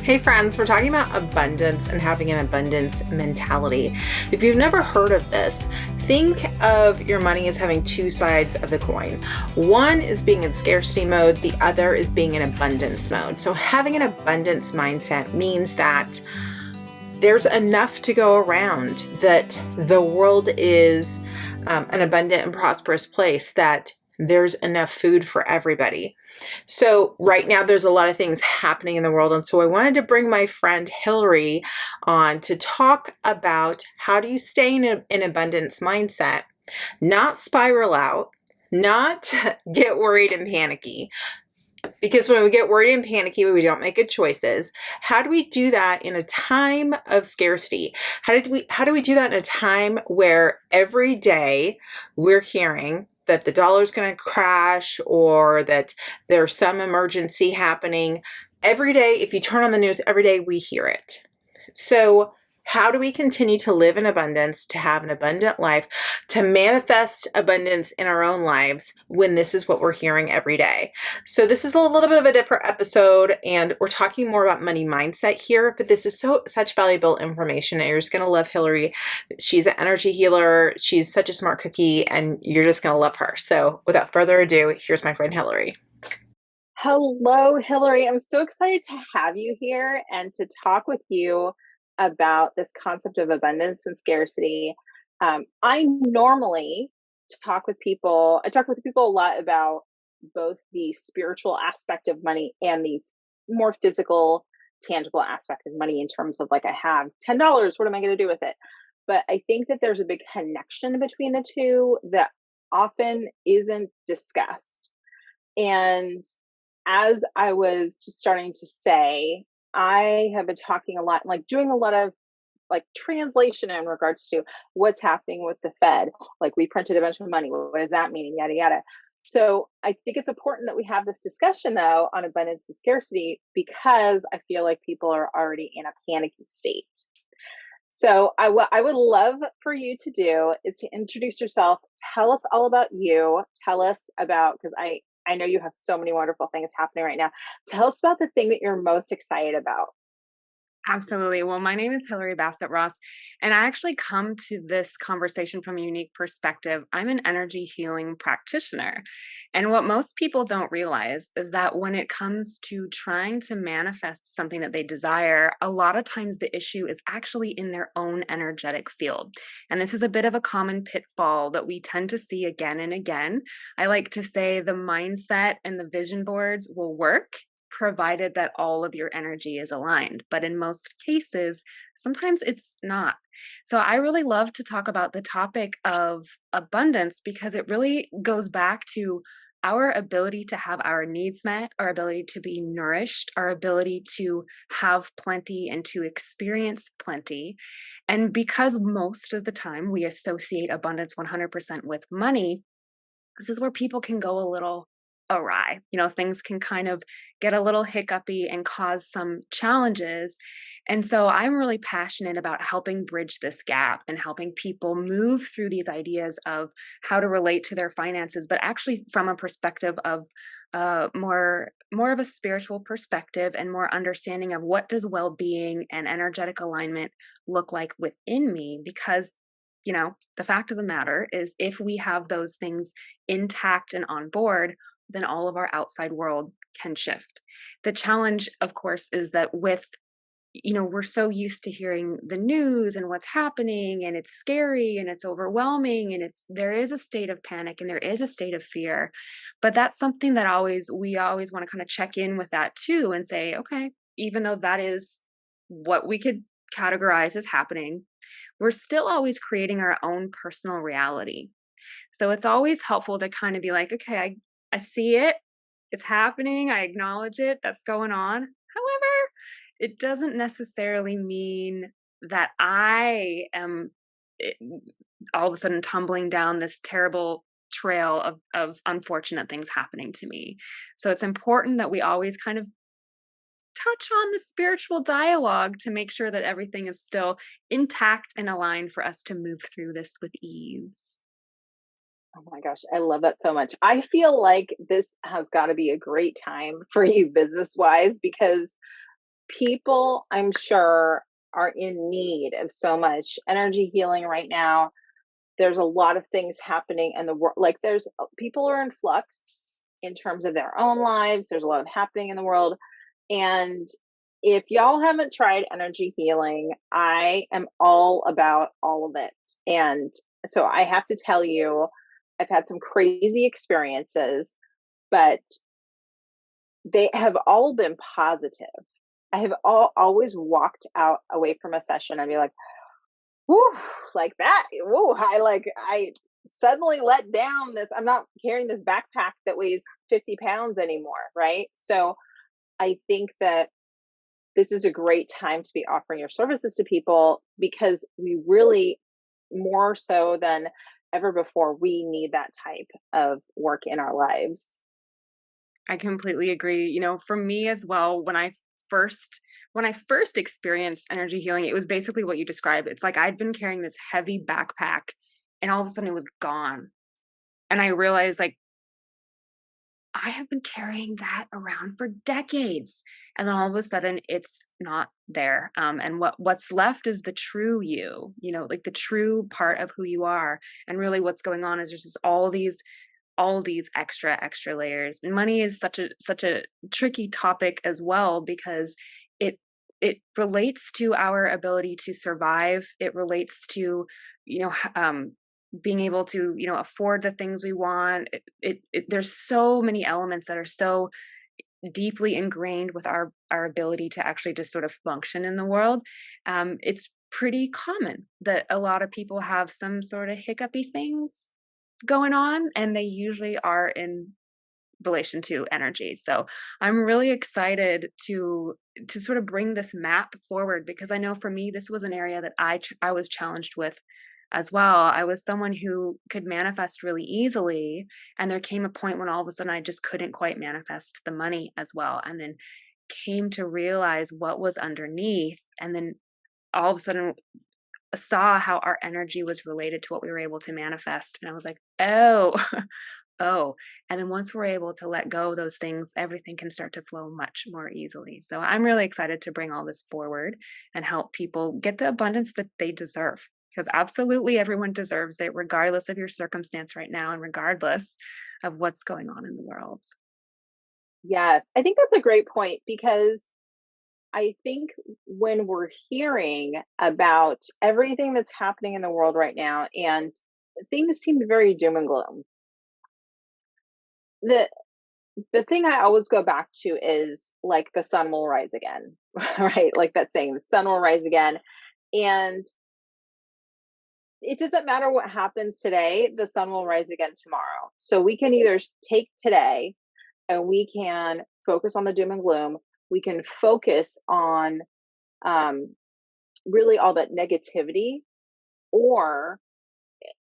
Hey friends, we're talking about abundance and having an abundance mentality. If you've never heard of this, think of your money as having two sides of the coin. One is being in scarcity mode, the other is being in abundance mode. So having an abundance mindset means that there's enough to go around, that the world is an abundant and prosperous place, that there's enough food for everybody. So right now there's a lot of things happening in the world. And so I wanted to bring my friend Hillary on to talk about how do you stay in an abundance mindset, not spiral out, not get worried and panicky. Because when we get worried and panicky, we don't make good choices. How do we do that in a time of scarcity? How do we do that in a time where every day we're hearing that the dollar's going to crash or that there's some emergency happening? Every day, if you turn on the news, every day we hear it. So how do we continue to live in abundance, to have an abundant life, to manifest abundance in our own lives when this is what we're hearing every day? So this is a little bit of a different episode, and we're talking more about money mindset here, but this is such valuable information, and you're just going to love Hillary. She's an energy healer. She's such a smart cookie, and you're just going to love her. So without further ado, here's my friend Hillary. Hello, Hillary. I'm so excited to have you here and to talk with you about this concept of abundance and scarcity. I normally talk with people. I talk with people a lot about both the spiritual aspect of money and the more physical, tangible aspect of money. In terms of, like, I have $10. What am I going to do with it? But I think that there's a big connection between the two that often isn't discussed. And as I was just starting to say, I have been talking a lot, like doing a lot of like translation in regards to what's happening with the Fed. Like, we printed a bunch of money. What does that mean? Yada, yada. So I think it's important that we have this discussion, though, on abundance and scarcity, because I feel like people are already in a panicky state. So what I would love for you to do is to introduce yourself. Tell us all about you. Tell us about, because I know you have so many wonderful things happening right now. Tell us about the thing that you're most excited about. Absolutely. Well, my name is Hillary Bassett Ross, and I actually come to this conversation from a unique perspective. I'm an energy healing practitioner. And what most people don't realize is that when it comes to trying to manifest something that they desire, a lot of times the issue is actually in their own energetic field. And this is a bit of a common pitfall that we tend to see again and again. I like to say the mindset and the vision boards will work, provided that all of your energy is aligned. But in most cases, sometimes it's not. So I really love to talk about the topic of abundance because it really goes back to our ability to have our needs met, our ability to be nourished, our ability to have plenty and to experience plenty. And because most of the time we associate abundance 100% with money, this is where people can go a little awry. Things can kind of get a little hiccupy and cause some challenges. And so I'm really passionate about helping bridge this gap and helping people move through these ideas of how to relate to their finances, but actually from a perspective of more of a spiritual perspective and more understanding of what does well-being and energetic alignment look like within me. Because the fact of the matter is, if we have those things intact and on board, then all of our outside world can shift. The challenge, of course, is that we're so used to hearing the news and what's happening, and it's scary and it's overwhelming, and there is a state of panic and there is a state of fear. But that's something that we always want to kind of check in with that too and say, okay, even though that is what we could categorize as happening, we're still always creating our own personal reality. So it's always helpful to kind of be like, okay, I see it, it's happening, I acknowledge it, that's going on. However, it doesn't necessarily mean that I am all of a sudden tumbling down this terrible trail of unfortunate things happening to me. So it's important that we always kind of touch on the spiritual dialogue to make sure that everything is still intact and aligned for us to move through this with ease. Oh my gosh, I love that so much. I feel like this has got to be a great time for you business wise, because People, I'm sure, are in need of so much energy healing right now. There's a lot of things happening in the world. Like there's people are in flux in terms of their own lives. There's a lot of happening in the world. And if y'all haven't tried energy healing, I am all about all of it. And so I have to tell you, I've had some crazy experiences, but they have all been positive. I have always walked out away from a session and be like, whoo, like that. Whoa, I suddenly let down this. I'm not carrying this backpack that weighs 50 pounds anymore. Right. So I think that this is a great time to be offering your services to people because we really, more so than ever before, we need that type of work in our lives. I completely agree. For me as well, when I first experienced energy healing, it was basically what you described. It's like I'd been carrying this heavy backpack and all of a sudden it was gone. And I realized like I have been carrying that around for decades. And then all of a sudden it's not there. And what's left is the true you, like the true part of who you are. And really what's going on is there's just all these extra layers. And money is such a tricky topic as well because it relates to our ability to survive. It relates to you know h- um being able to afford the things we want. There's so many elements that are so deeply ingrained with our ability to actually just sort of function in the world. It's pretty common that a lot of people have some sort of hiccupy things going on, and they usually are in relation to energy. So I'm really excited to sort of bring this map forward because I know for me this was an area that I was challenged with as well. I was someone who could manifest really easily, and there came a point when all of a sudden I just couldn't quite manifest the money as well, and then came to realize what was underneath, and then all of a sudden saw how our energy was related to what we were able to manifest. And I was like, oh, oh. And then once we're able to let go of those things, everything can start to flow much more easily. So I'm really excited to bring all this forward and help people get the abundance that they deserve. Because absolutely everyone deserves it, regardless of your circumstance right now and regardless of what's going on in the world. Yes, I think that's a great point because I think when we're hearing about everything that's happening in the world right now and things seem very doom and gloom, the the thing I always go back to is like the sun will rise again, right? Like that saying, the sun will rise again. And it doesn't matter what happens today, the sun will rise again tomorrow. So we can either take today and we can focus on the doom and gloom. We can focus on um, really all that negativity, or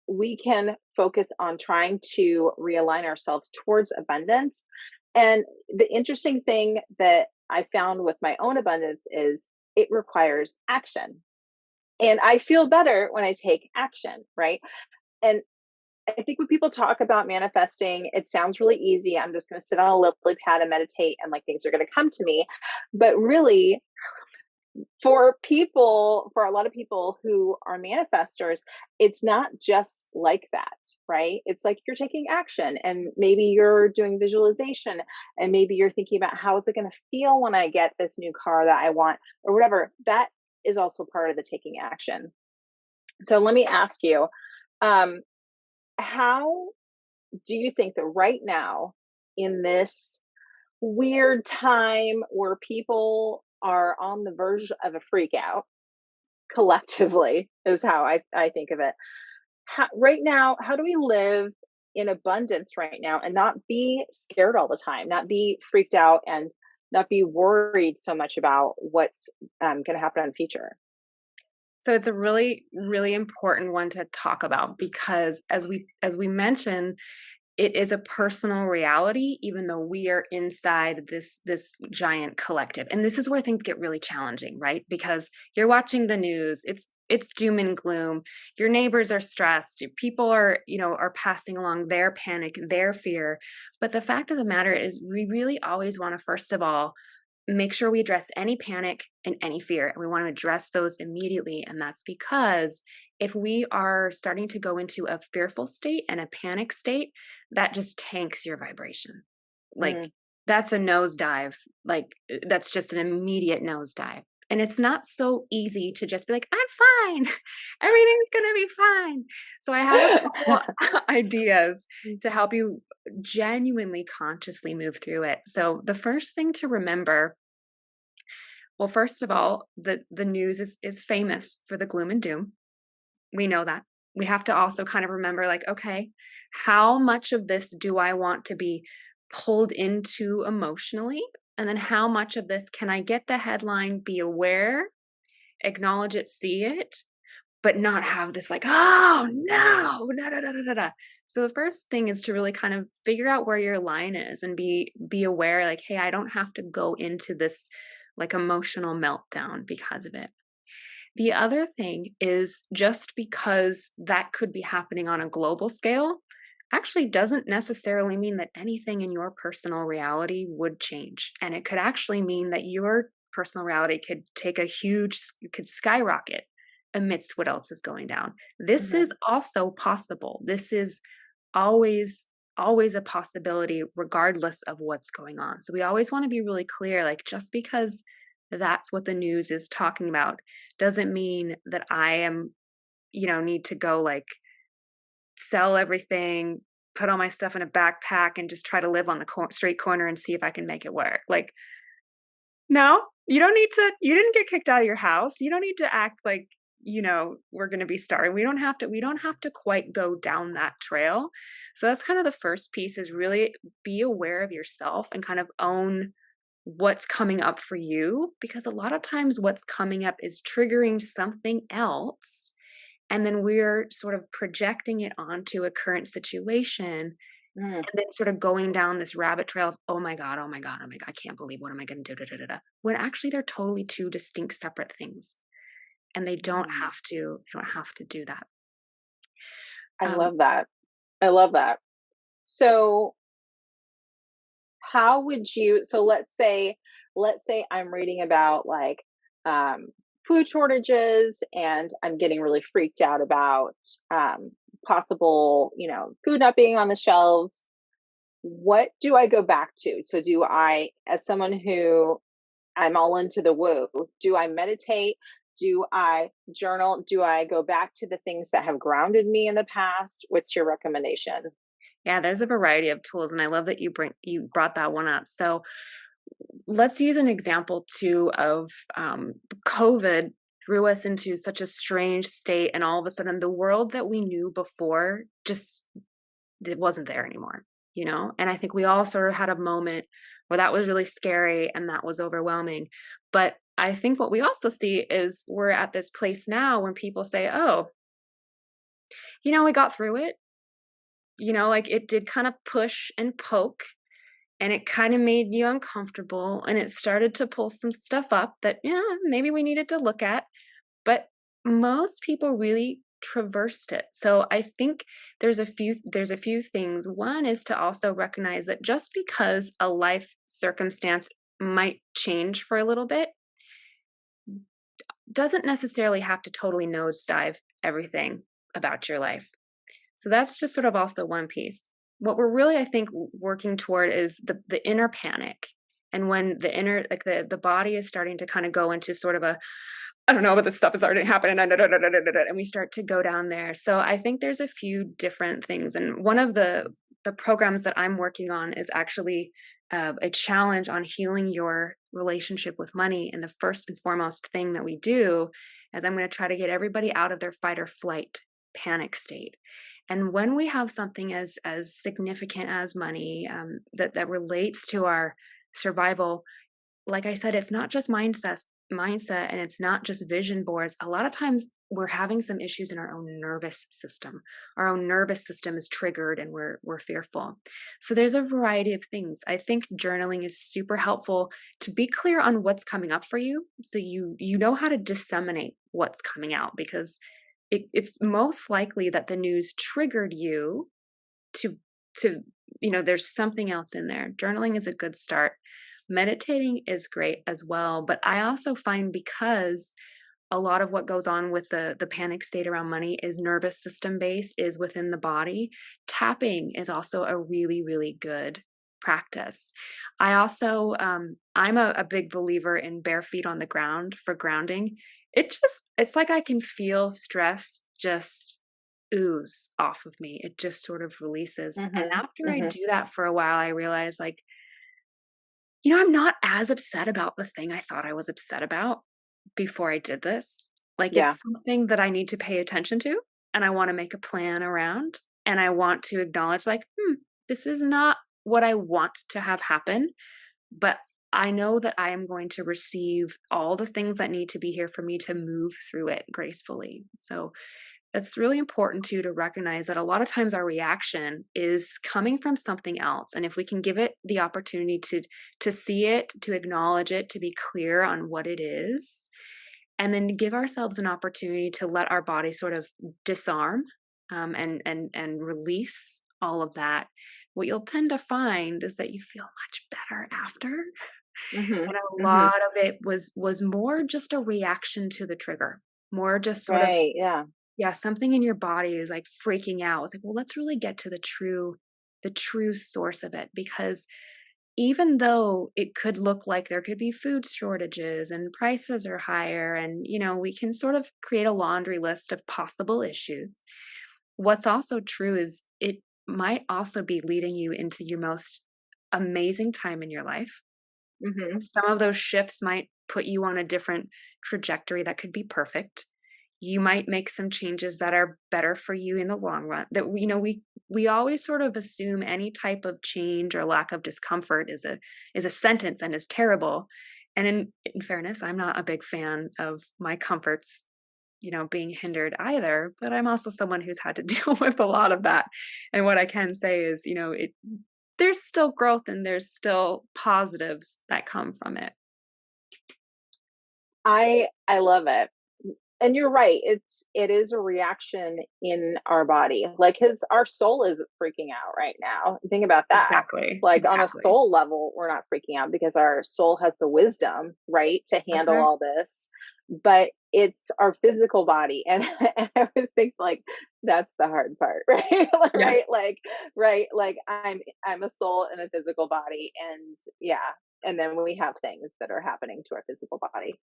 we can focus on trying to realign ourselves towards abundance. And the interesting thing that I found with my own abundance is it requires action. And I feel better when I take action, right? And I think when people talk about manifesting, it sounds really easy. I'm just going to sit on a lily pad and meditate and like things are going to come to me. But really, for a lot of people who are manifestors, it's not just like that, right? It's like you're taking action and maybe you're doing visualization and maybe you're thinking about how is it going to feel when I get this new car that I want or whatever. That is also part of the taking action. So let me ask you, um, how do you think that right now in this weird time where people are on the verge of a freak out collectively is how I think of it. Right now, how do we live in abundance right now and not be scared all the time, not be freaked out and not be worried so much about what's going to happen in the future? So it's a really, really important one to talk about because as we mentioned, it is a personal reality, even though we are inside this giant collective. And this is where things get really challenging, right? Because you're watching the news, it's doom and gloom. Your neighbors are stressed. Your people are passing along their panic, their fear. But the fact of the matter is we really always want to, first of all, make sure we address any panic and any fear. And we want to address those immediately. And that's because if we are starting to go into a fearful state and a panic state, that just tanks your vibration. Like Mm. that's a nosedive. Like that's just an immediate nosedive. And it's not so easy to just be like, I'm fine. Everything's going to be fine. So I have a couple ideas to help you genuinely consciously move through it. So the first thing to remember, well, first of all, the news is famous for the gloom and doom. We know that. We have to also kind of remember, like, okay, how much of this do I want to be pulled into emotionally? And then how much of this can I get the headline, be aware, acknowledge it, see it, but not have this like, oh no, da, da, da, da, da, da. So the first thing is to really kind of figure out where your line is and be aware, like, hey, I don't have to go into this like emotional meltdown because of it. The other thing is just because that could be happening on a global scale actually doesn't necessarily mean that anything in your personal reality would change. And it could actually mean that your personal reality could skyrocket amidst what else is going down. This Mhm. is also possible. This is always always a possibility regardless of what's going on. So we always want to be really clear, like just because that's what the news is talking about doesn't mean that I am, need to go like sell everything, put all my stuff in a backpack and just try to live on the street corner and see if I can make it work. Like, no, you didn't get kicked out of your house. You don't need to act like, we're going to be starving. We don't have to quite go down that trail. So that's kind of the first piece, is really be aware of yourself and kind of own what's coming up for you, because a lot of times what's coming up is triggering something else. And then we're sort of projecting it onto a current situation Mm. and then sort of going down this rabbit trail of, oh my God, oh my God, oh my God, I can't believe, what am I going to do? Da, da, da, da. When actually they're totally two distinct separate things. And Mm. you don't have to do that. I Um, love that. I love that. So how would you, so let's say I'm reading about like um food shortages and I'm getting really freaked out about um possible, food not being on the shelves. What do I go back to? So do I, as someone who, I'm all into the woo, do I meditate? Do I journal? Do I go back to the things that have grounded me in the past? What's your recommendation? yeah, there's a variety of tools, and I love that you brought that one up. So let's use an example too of COVID threw us into such a strange state, and all of a sudden, the world that we knew before just it wasn't there anymore. And I think we all sort of had a moment where that was really scary and that was overwhelming. But I think what we also see is we're at this place now when people say, oh, we got through it. Like it did kind of push and poke, and it kind of made you uncomfortable, and it started to pull some stuff up that, yeah, maybe we needed to look at. But most people really traversed it. So I think there's a few things. One is to also recognize that just because a life circumstance might change for a little bit doesn't necessarily have to totally nosedive everything about your life. So that's just sort of also one piece. What we're really, I think, working toward is the inner panic. And when the inner, like the body is starting to kind of go into sort of a, I don't know, but this stuff is already happening, and we start to go down there. So I think there's a few different things. And one of the programs that I'm working on is actually a challenge on healing your relationship with money. And the first and foremost thing that we do is I'm going to try to get everybody out of their fight or flight panic state. And when we have something as significant as money, that relates to our survival, like I said, it's not just mindset, and it's not just vision boards. A lot of times we're having some issues in our own nervous system. Our own nervous system is triggered and we're fearful. So there's a variety of things. I think journaling is super helpful to be clear on what's coming up for you, so you know how to disseminate what's coming out, because it's most likely that the news triggered you to there's something else in there. Journaling is a good start. Meditating is great as well, but I also find, because a lot of what goes on with the panic state around money is nervous system based, is within the body. Tapping is also a really, really good practice. I also I'm a big believer in bare feet on the ground for grounding. It's like I can feel stress just ooze off of me. It just sort of releases. And Mm-hmm. after I Mm-hmm. do that for a while, I realize, like, I'm not as upset about the thing I thought I was upset about before I did this. Like, Yeah. it's something that I need to pay attention to, and I want to make a plan around, and I want to acknowledge, like, this is not what I want to have happen, but I know that I am going to receive all the things that need to be here for me to move through it gracefully. So it's really important too to recognize that a lot of times our reaction is coming from something else, and if we can give it the opportunity to see it, to acknowledge it, to be clear on what it is, and then give ourselves an opportunity to let our body sort of disarm, and release all of that, what you'll tend to find is that you feel much better after. Mm-hmm. And a Mm-hmm. lot of it was more just a reaction to the trigger, more just sort of, Right. Yeah. yeah, something in your body is like freaking out. It's like, well, let's really get to the true source of it, because even though it could look like there could be food shortages and prices are higher, and we can sort of create a laundry list of possible issues, what's also true is it might also be leading you into your most amazing time in your life. Mm-hmm. Some of those shifts might put you on a different trajectory that could be perfect. You might make some changes that are better for you in the long run. That we always sort of assume any type of change or lack of discomfort is a sentence and is terrible. And in fairness, I'm not a big fan of my comforts, being hindered either, but I'm also someone who's had to deal with a lot of that. And what I can say is, there's still growth and there's still positives that come from it. I love it. And you're right. It is a reaction in our body. Like our soul is freaking out right now. Think about that. Exactly. Like on a Exactly. soul level, we're not freaking out because our soul has the wisdom, right, to That's handle right. all this. But it's our physical body. And I always think like that's the hard part, right? Right. Yes. Like, right. Like I'm a soul in a physical body. And yeah. And then we have things that are happening to our physical body.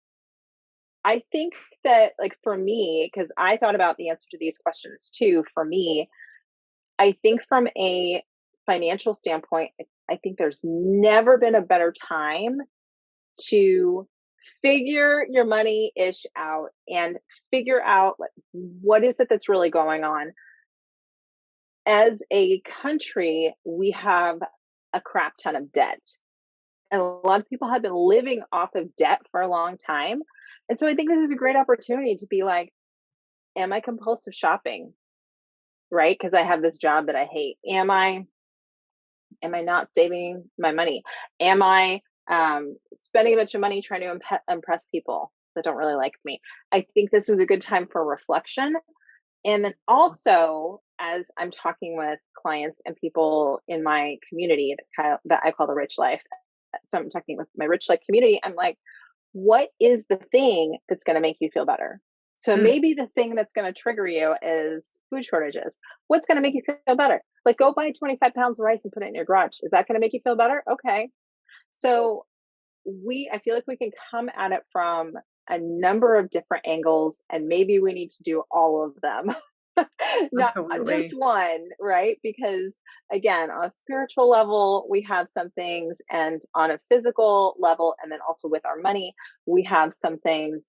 I think that, like, for me, because I thought about the answer to these questions too. For me, I think from a financial standpoint, I think there's never been a better time to figure your money ish out and figure out, like, what is it that's really going on. As a country, we have a crap ton of debt. And a lot of people have been living off of debt for a long time. And so I think this is a great opportunity to be like, am I compulsive shopping? Right? Because I have this job that I hate. Am I not saving my money? Am I spending a bunch of money trying to impress people that don't really like me? I think this is a good time for reflection. And then also, as I'm talking with clients and people in my community that I call the rich life, so I'm talking with my rich life community, I'm like, what is the thing that's going to make you feel better? So Mm, maybe the thing that's going to trigger you is food shortages. What's going to make you feel better? Like, go buy 25 pounds of rice and put it in your garage. Is that going to make you feel better? Okay. So I feel like we can come at it from a number of different angles, and maybe we need to do all of them. Not just absolutely. one, right? Because again, on a spiritual level, we have some things, and on a physical level, and then also with our money, we have some things.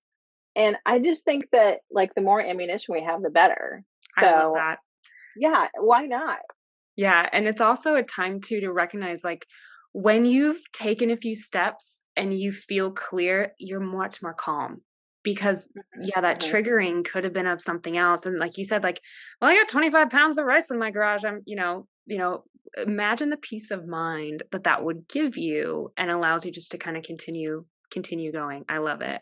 And I just think that, like, the more ammunition we have, the better. I love So that. yeah, why not? Yeah, and it's also a time too to recognize, like, when you've taken a few steps and you feel clear, you're much more calm, because yeah, that Hmm. triggering could have been of something else. And like you said, like, well, I got 25 pounds of rice in my garage. Imagine the peace of mind that that would give you, and allows you just to kind of continue going. I love it.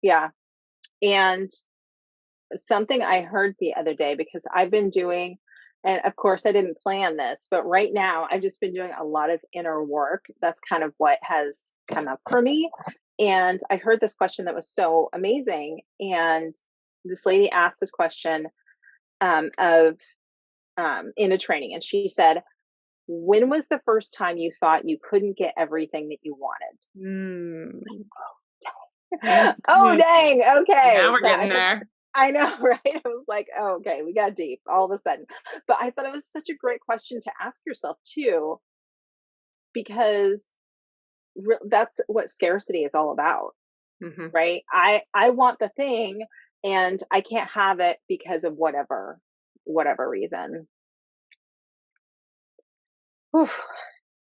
Yeah. And something I heard the other day, because I've been doing And of course, I didn't plan this, but right now I've just been doing a lot of inner work. That's kind of what has come up for me. And I heard this question that was so amazing. And this lady asked this question of in a training, and she said, "When was the first time you thought you couldn't get everything that you wanted?" Mm. Oh, dang. Now Okay. we're getting there. I know, right? I was like, oh, okay, we got deep all of a sudden. But I thought it was such a great question to ask yourself too, because that's what scarcity is all about, Hmm. right? I want the thing and I can't have it because of whatever reason. Whew.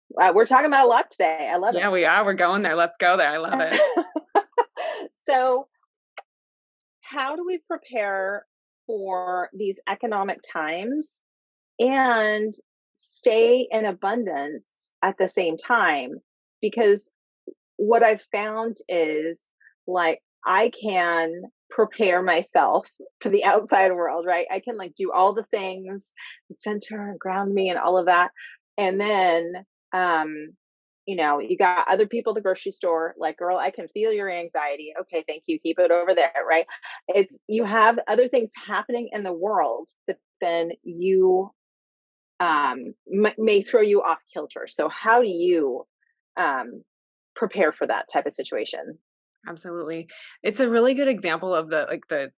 We're talking about a lot today. I love Yeah, we are. We're going there. Let's go there. I love it. it. So, how do we prepare for these economic times and stay in abundance at the same time? Because what I've found is, like, I can prepare myself for the outside world, right? I can like do all the things, center and ground me and all of that. And then, um, you got other people at the grocery store, like, girl, I can feel your anxiety. Okay, thank you. Keep it over there, right? It's, you have other things happening in the world that then you may throw you off kilter. So how do you um, prepare for that type of situation? Absolutely. It's a really good example of the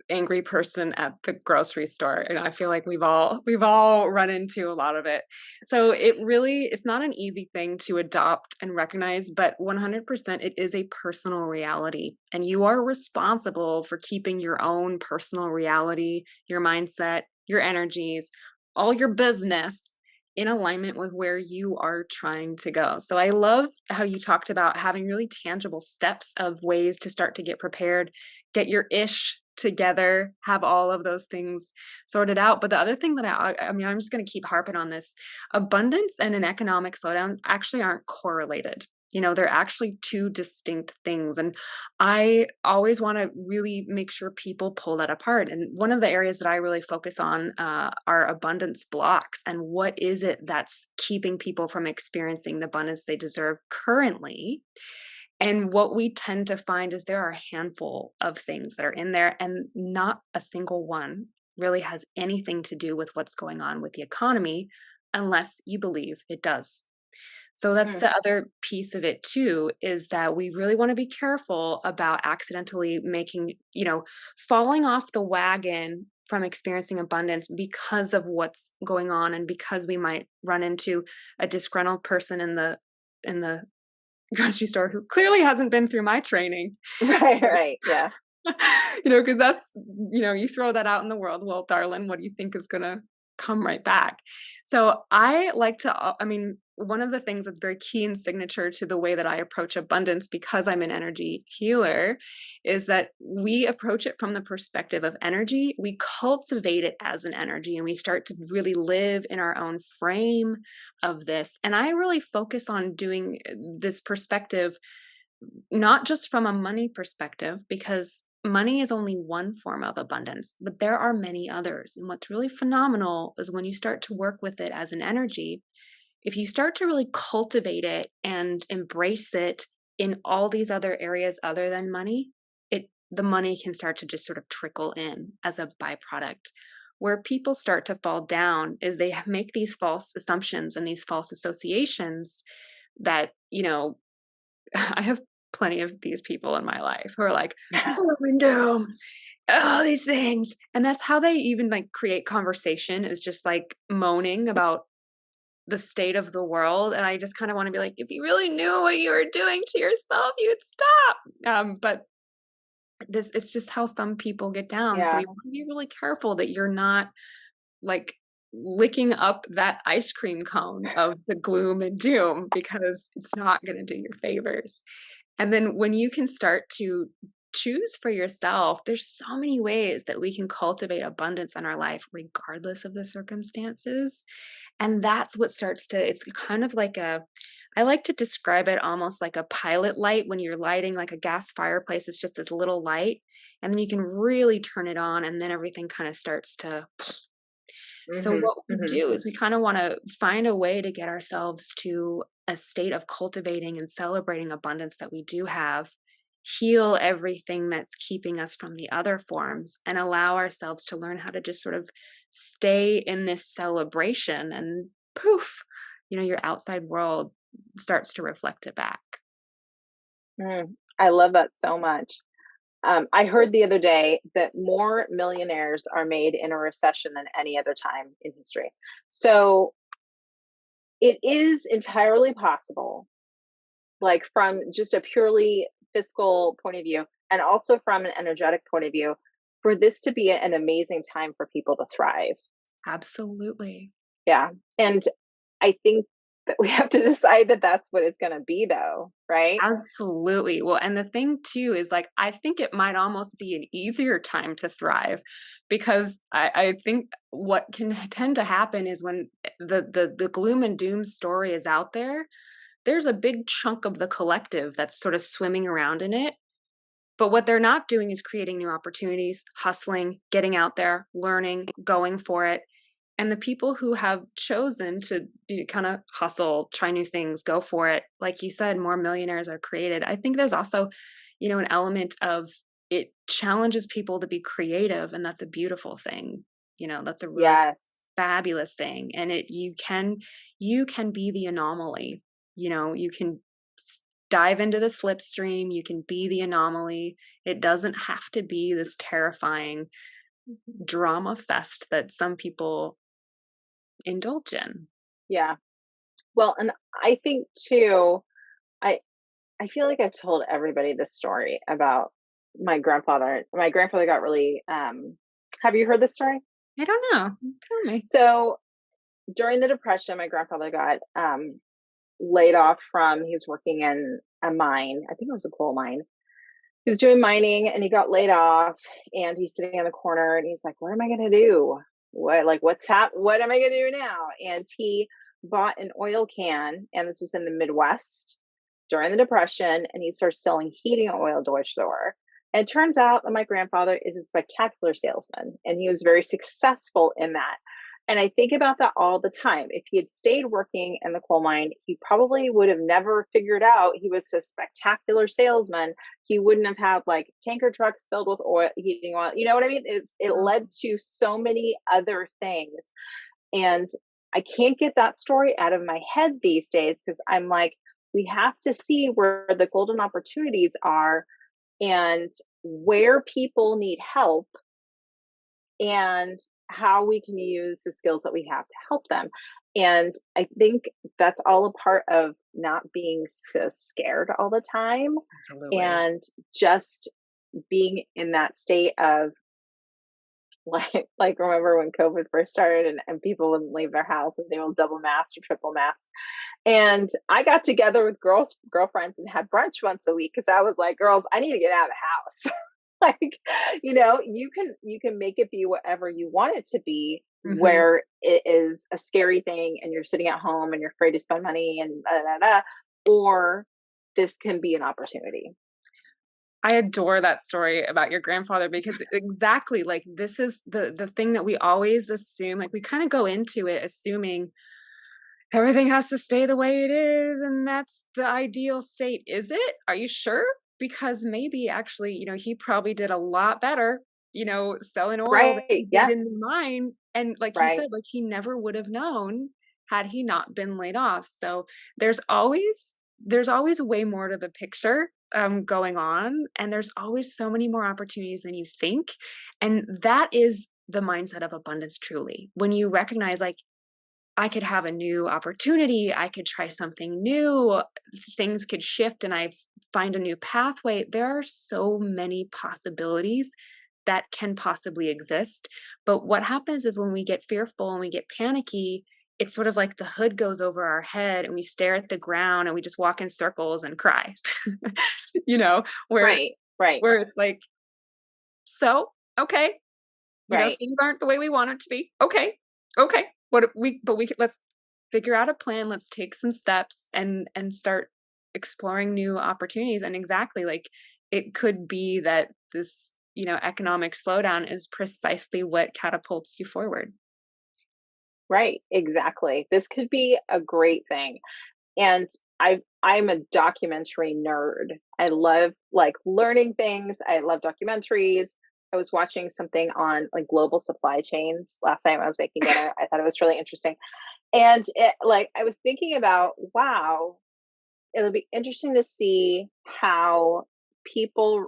angry person at the grocery store, and I feel like we've all run into a lot of it. So it's not an easy thing to adopt and recognize, but 100% it is a personal reality, and you are responsible for keeping your own personal reality, your mindset, your energies, all your business in alignment with where you are trying to go. So I love how you talked about having really tangible steps of ways to start to get prepared, get your ish together, have all of those things sorted out. But the other thing that I mean, I'm just going to keep harping on this. Abundance and an economic slowdown actually aren't correlated. They're actually two distinct things. And I always want to really make sure people pull that apart. And one of the areas that I really focus on are abundance blocks. And what is it that's keeping people from experiencing the abundance they deserve currently? And what we tend to find is there are a handful of things that are in there, and not a single one really has anything to do with what's going on with the economy unless you believe it does. So that's Mm. the other piece of it too, is that we really want to be careful about accidentally falling off the wagon from experiencing abundance because of what's going on, and because we might run into a disgruntled person in the grocery store who clearly hasn't been through my training. Right, right, yeah. Because that's, you throw that out in the world. Well, darling, what do you think is going to come right back? So I like to, one of the things that's very key and signature to the way that I approach abundance, because I'm an energy healer, is that we approach it from the perspective of energy. We cultivate it as an energy, and we start to really live in our own frame of this. And I really focus on doing this perspective not just from a money perspective, because money is only one form of abundance, but there are many others. And what's really phenomenal is when you start to work with it as an energy, if you start to really cultivate it and embrace it in all these other areas other than money, the money can start to just sort of trickle in as a byproduct. Where people start to fall down is they make these false assumptions and these false associations that, I have plenty of these people in my life who are like, going down, all these things. And that's how they even like create conversation, is just like moaning about the state of the world. And I just kind of want to be like, if you really knew what you were doing to yourself, you'd stop. But it's just how some people get down. So Yeah. you want to be really careful that you're not like licking up that ice cream cone of the gloom and doom, because it's not going to do your favors. And then when you can start to choose for yourself, there's so many ways that we can cultivate abundance in our life, regardless of the circumstances. And that's what it's kind of like I like to describe it almost like a pilot light. When you're lighting like a gas fireplace, it's just this little light. And then you can really turn it on, and then everything kind of starts to. So Mhm. what we Mhm. do is we kind of want to find a way to get ourselves to a state of cultivating and celebrating abundance that we do have, heal everything that's keeping us from the other forms, and allow ourselves to learn how to just sort of stay in this celebration, and poof, your outside world starts to reflect it back. Mm. I love that so much. I heard the other day that more millionaires are made in a recession than any other time in history. So it is entirely possible, like from just a purely fiscal point of view, and also from an energetic point of view, for this to be an amazing time for people to thrive. Absolutely. Yeah. And I think that we have to decide that that's what it's going to be, though, right? Absolutely. Well, and the thing too is like, I think it might almost be an easier time to thrive, because I think what can tend to happen is when the gloom and doom story is out there, there's a big chunk of the collective that's sort of swimming around in it. But what they're not doing is creating new opportunities, hustling, getting out there, learning, going for it. And the people who have chosen to kind of hustle, try new things, go for it, like you said, more millionaires are created. I think there's also, an element of, it challenges people to be creative, and that's a beautiful thing. That's a really Yes. fabulous thing. And you can be the anomaly. You can dive into the slipstream, you can be the anomaly. It doesn't have to be this terrifying drama fest that some people indulge in. Yeah. Well, and I think too, I I feel like I've told everybody this story about my grandfather. My grandfather got really have you heard this story? I don't know. Tell me. So during the depression, my grandfather got laid off from he was working in a mine. I think it was a coal mine. He was doing mining and he got laid off and he's sitting in the corner and he's like, what am I gonna do? What am I gonna do now? And he bought an oil can, and this was in the Midwest during the Depression, and he starts selling heating oil door to door. And it turns out that my grandfather is a spectacular salesman, and he was very successful in that. And I think about that all the time. If he had stayed working in the coal mine, he probably would have never figured out he was a spectacular salesman. He wouldn't have had like tanker trucks filled with oil, heating oil. You know what I mean? It led to so many other things. And I can't get that story out of my head these days because I'm like, we have to see where the golden opportunities are and where people need help and how we can use the skills that we have to help them. And I think that's all a part of not being so scared all the time Absolutely. and just being in that state of like remember when COVID first started and people wouldn't leave their house and they will double mask or triple mask. And I got together with girlfriends and had brunch once a week because I was like, girls, I need to get out of the house. Like, you can make it be whatever you want it to be, Mhm. where it is a scary thing and you're sitting at home and you're afraid to spend money and da, da, da, or this can be an opportunity. I adore that story about your grandfather, because exactly, like, this is the thing that we always assume, like we kind of go into it assuming everything has to stay the way it is, and that's the ideal state. Is it? Are you sure? Because maybe actually, he probably did a lot better, selling oil than he Right. did Yeah. in the mine. And like you said, Right. like he never would have known had he not been laid off. So there's always there's always way more to the picture going on, and there's always so many more opportunities than you think. And that is the mindset of abundance, truly. When you recognize, like, I could have a new opportunity. I could try something new. Things could shift and I find a new pathway. There are so many possibilities that can possibly exist. But what happens is when we get fearful and we get panicky, it's sort of like the hood goes over our head and we stare at the ground and we just walk in circles and cry. you know, where Right. Right. where it's like, so, okay, Right. things aren't the way we want it to be. Okay. Okay. Let's figure out a plan. Let's take some steps and start exploring new opportunities. And exactly, like, it could be that this, economic slowdown is precisely what catapults you forward. Right, exactly. This could be a great thing. And I'm a documentary nerd. I love like learning things. I love documentaries. I was watching something on like global supply chains last night when I was making dinner. I thought it was really interesting. And like I was thinking about, wow, it'll be interesting to see how people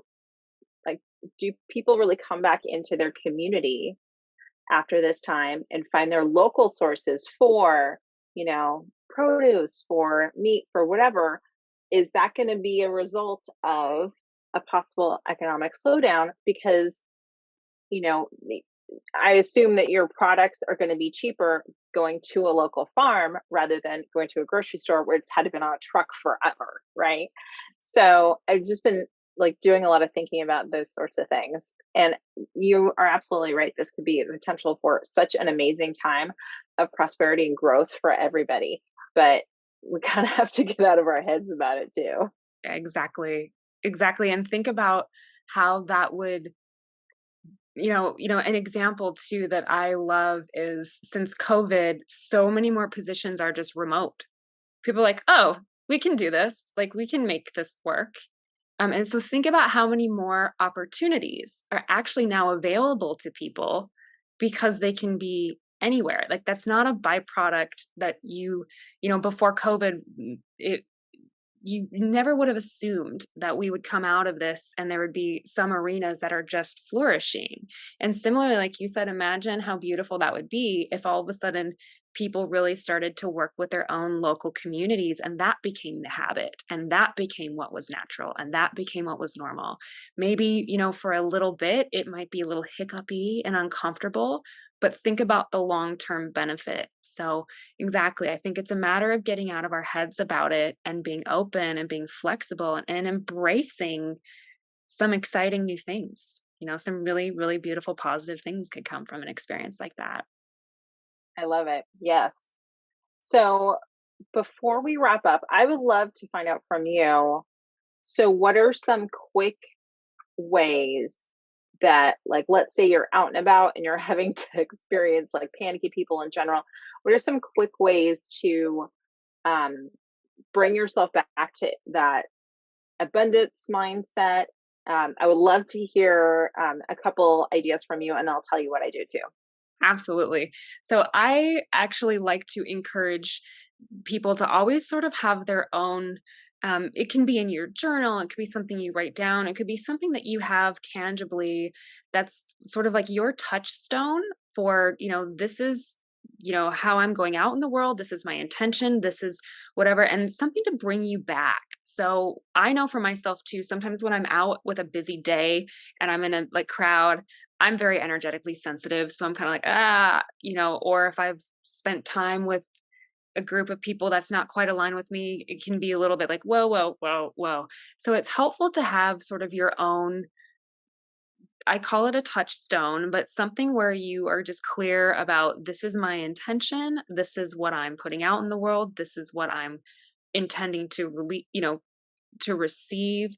like do people really come back into their community after this time and find their local sources for, produce, for meat, for whatever. Is that going to be a result of a possible economic slowdown? Because, you know, I assume that your products are going to be cheaper going to a local farm rather than going to a grocery store where it's had to been on a truck forever, right? So I've just been like doing a lot of thinking about those sorts of things. And you are absolutely right. This could be a potential for such an amazing time of prosperity and growth for everybody. But we kind of have to get out of our heads about it too. Exactly. Exactly. And think about how that would, an example too that I love is since COVID, so many more positions are just remote. People are like, oh, we can do this. Like we can make this work. And so think about how many more opportunities are actually now available to people because they can be anywhere. Like that's not a byproduct that before COVID, it you never would have assumed that we would come out of this and there would be some arenas that are just flourishing. And similarly, like you said, imagine how beautiful that would be if all of a sudden people really started to work with their own local communities and that became the habit and that became what was natural and that became what was normal. Maybe, for a little bit, it might be a little hiccupy and uncomfortable, but think about the long-term benefit. So exactly. I think it's a matter of getting out of our heads about it and being open and being flexible and embracing some exciting new things. Some really, really beautiful, positive things could come from an experience like that. I love it. Yes. So before we wrap up, I would love to find out from you. So, what are some quick ways that, like, let's say you're out and about and you're having to experience like panicky people in general? What are some quick ways to um, bring yourself back to that abundance mindset? I would love to hear a couple ideas from you, and I'll tell you what I do too. Absolutely. So I actually like to encourage people to always sort of have their own. It can be in your journal, it could be something you write down, it could be something that you have tangibly that's sort of like your touchstone for, this is, how I'm going out in the world. This is my intention. This is whatever, and something to bring you back. So I know for myself too, sometimes when I'm out with a busy day and I'm in a like crowd, I'm very energetically sensitive. So I'm kind of like, or if I've spent time with a group of people that's not quite aligned with me, it can be a little bit like, whoa, whoa, whoa, whoa. So it's helpful to have sort of your own, I call it a touchstone, but something where you are just clear about this is my intention. This is what I'm putting out in the world. This is what I'm intending to release, to receive.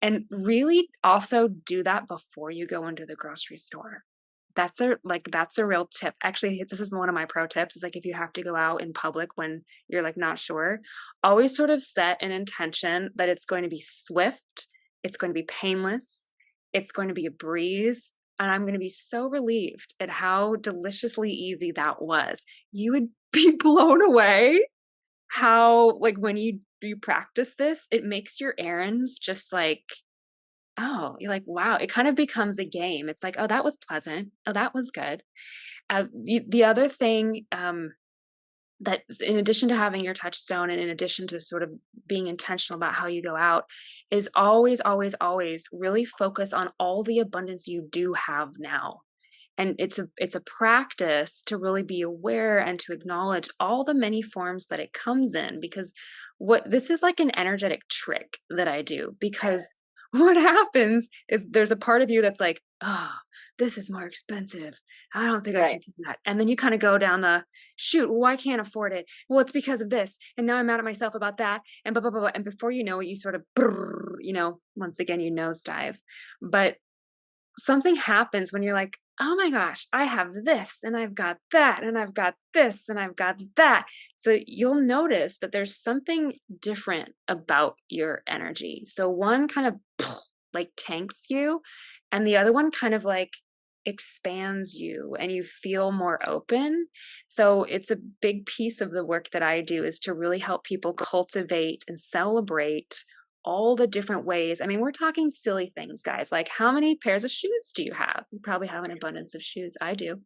And really also do that before you go into the grocery store. That's a real tip. Actually, this is one of my pro tips is like if you have to go out in public when you're like not sure, always sort of set an intention that it's going to be swift, it's going to be painless, it's going to be a breeze, and I'm going to be so relieved at how deliciously easy that was. You would be blown away how like when you practice this, it makes your errands just like, oh, you're like, wow, it kind of becomes a game. It's like, oh, that was pleasant. Oh, that was good. The other thing that in addition to having your touchstone and in addition to sort of being intentional about how you go out is always, always, always really focus on all the abundance you do have now. And it's a practice to really be aware and to acknowledge all the many forms that it comes in, because what this is like an energetic trick that I do, because what happens is there's a part of you that's like, oh, this is more expensive. I don't think I can Right. do that. And then you kind of go down the shoot, well, I can't afford it. Well, it's because of this. And now I'm mad at myself about that. And blah, blah, blah, blah. And before you know it, you sort of, once again, you nosedive. But something happens when you're like, oh my gosh, I have this and I've got that and I've got this and I've got that. So you'll notice that there's something different about your energy. So one kind of like tanks you, and the other one kind of like expands you and you feel more open. So it's a big piece of the work that I do is to really help people cultivate and celebrate all the different ways. I mean, we're talking silly things, guys. Like, how many pairs of shoes do you have? You probably have an abundance of shoes. I do.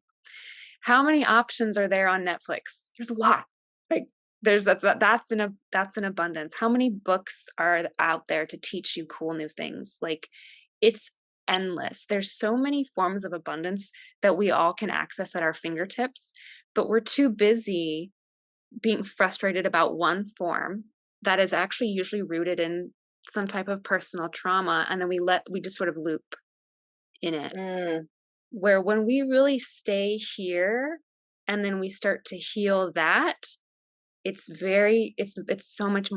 How many options are there on Netflix? There's a lot. Like, that's an abundance. How many books are out there to teach you cool new things? Like, it's endless. There's so many forms of abundance that we all can access at our fingertips, but we're too busy being frustrated about one form that is actually usually rooted in some type of personal trauma, and then we just sort of loop in it. Where when we really stay here and then we start to heal that, it's so much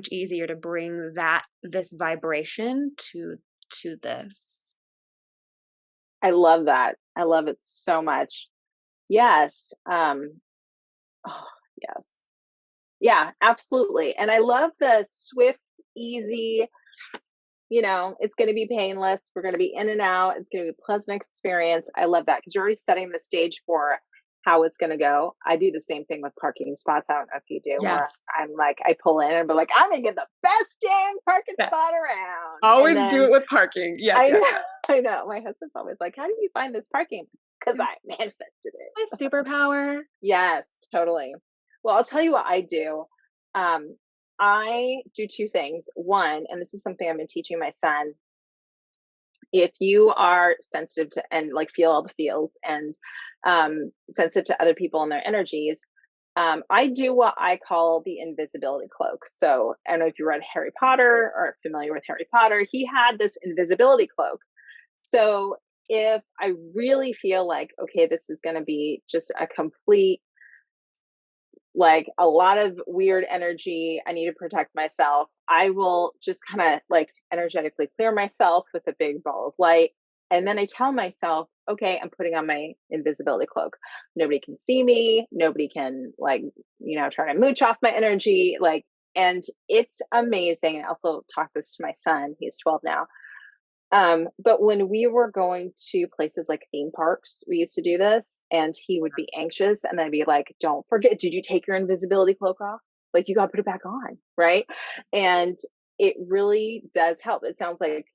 easier to bring this vibration to this. I love that. I love it so much. Yes. Oh, yes. Yeah, absolutely. And I love the swift, easy, it's going to be painless. We're going to be in and out. It's going to be a pleasant experience. I love that because you're already setting the stage for how it's going to go. I do the same thing with parking spots. I don't know if you do, where Yes. I'm like, I pull in and be like, I'm going to get the best dang parking Yes. spot around. Always And do then it with parking. Yes. I Yes. know, I know. My husband's always like, how do you find this parking? Because I manifested it. It's my superpower. Yes, totally. Well, I'll tell you what I do. I do two things. One, and this is something I've been teaching my son. If you are sensitive to and like feel all the feels and sensitive to other people and their energies, I do what I call the invisibility cloak. So I don't know if you read Harry Potter or are familiar with Harry Potter. He had this invisibility cloak. So if I really feel like, okay, this is going to be just a complete, like a lot of weird energy, I need to protect myself, I will just kind of like energetically clear myself with a big ball of light. And then I tell myself, okay, I'm putting on my invisibility cloak. Nobody can see me. Nobody can like, try to mooch off my energy. Like, and it's amazing. I also talk this to my son. He's 12 now. But when we were going to places like theme parks, we used to do this, and he would be anxious, and I'd be like, "Don't forget, did you take your invisibility cloak off? Like, you got to put it back on, right?" And it really does help. It sounds like,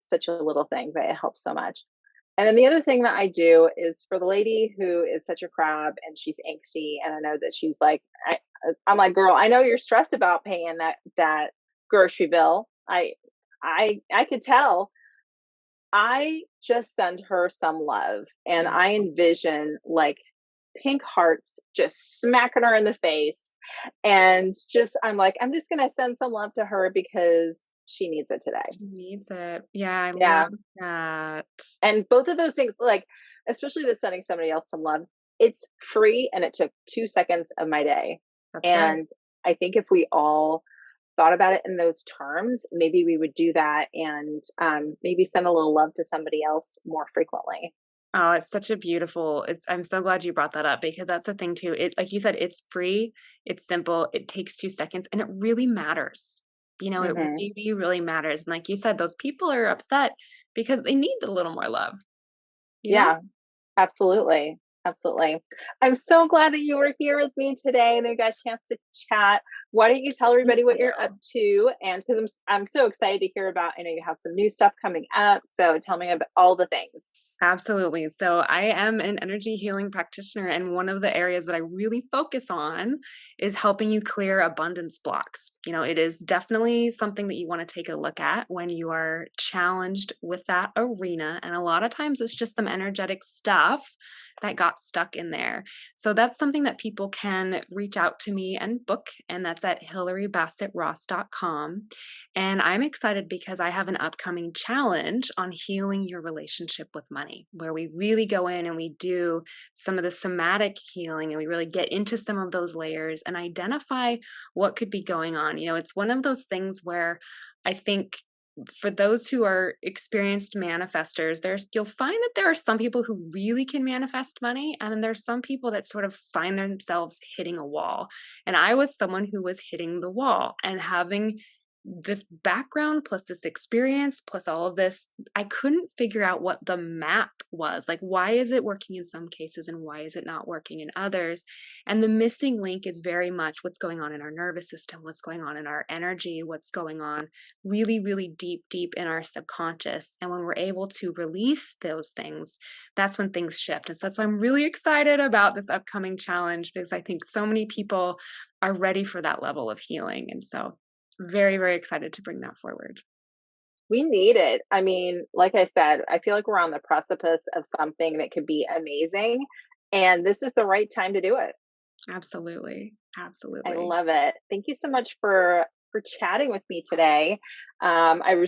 such a little thing, but it helps so much. And then the other thing that I do is for the lady who is such a crab and she's angsty, and I know that she's like, I'm like, girl, I know you're stressed about paying that grocery bill. I could tell. I just send her some love, and I envision like pink hearts just smacking her in the face. And I'm like, I'm just going to send some love to her because she needs it today. She needs it. Yeah, I Yeah. love that. And both of those things, like, especially the sending somebody else some love, it's free and it took 2 seconds of my day. That's right. And I think if we all thought about it in those terms, maybe we would do that and maybe send a little love to somebody else more frequently. Oh, it's such a beautiful, I'm so glad you brought that up because that's the thing too. It, like you said, it's free, it's simple, it takes 2 seconds, and it really matters. It really, really matters. And like you said, those people are upset because they need a little more love. Yeah, absolutely. Absolutely. I'm so glad that you were here with me today and we got a chance to chat. Why don't you tell everybody what you're up to? And because I'm so excited to hear about, I know you have some new stuff coming up. So tell me about all the things. Absolutely. So I am an energy healing practitioner, and one of the areas that I really focus on is helping you clear abundance blocks. It is definitely something that you want to take a look at when you are challenged with that arena. And a lot of times it's just some energetic stuff that got stuck in there. So that's something that people can reach out to me and book, and that's at HillaryBassettRoss.com. And I'm excited because I have an upcoming challenge on healing your relationship with money, where we really go in and we do some of the somatic healing and we really get into some of those layers and identify what could be going on. It's one of those things where I think for those who are experienced manifestors, you'll find that there are some people who really can manifest money, and then there's some people that sort of find themselves hitting a wall. And I was someone who was hitting the wall, and having this background plus this experience plus all of this, I couldn't figure out what the map was. Like, why is it working in some cases and why is it not working in others? And the missing link is very much what's going on in our nervous system, what's going on in our energy, what's going on really, really deep, deep in our subconscious. And when we're able to release those things, that's when things shift. And so that's why I'm really excited about this upcoming challenge, because I think so many people are ready for that level of healing. And so very, very excited to bring that forward. We need it. I mean, like I said, I feel like we're on the precipice of something that could be amazing, and this is the right time to do it. Absolutely. I Absolutely. love it. Thank you so much for chatting with me today. I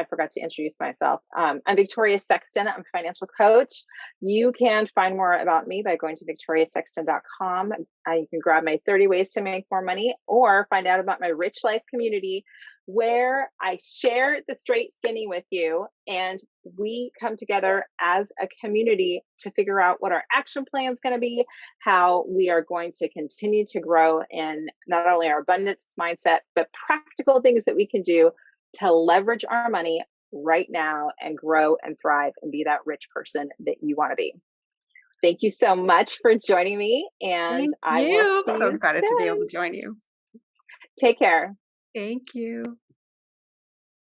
forgot to introduce myself. I'm Victoria Sexton. I'm a financial coach. You can find more about me by going to victoriasexton.com. You can grab my 30 ways to make more money, or find out about my Rich Life community, where I share the straight skinny with you, and we come together as a community to figure out what our action plan is going to be, how we are going to continue to grow in not only our abundance mindset, but practical things that we can do to leverage our money right now and grow and thrive and be that rich person that you want to be. Thank you so much for joining me, and Thank I will you. see So you excited to be able soon. to join you. Take care. Thank you.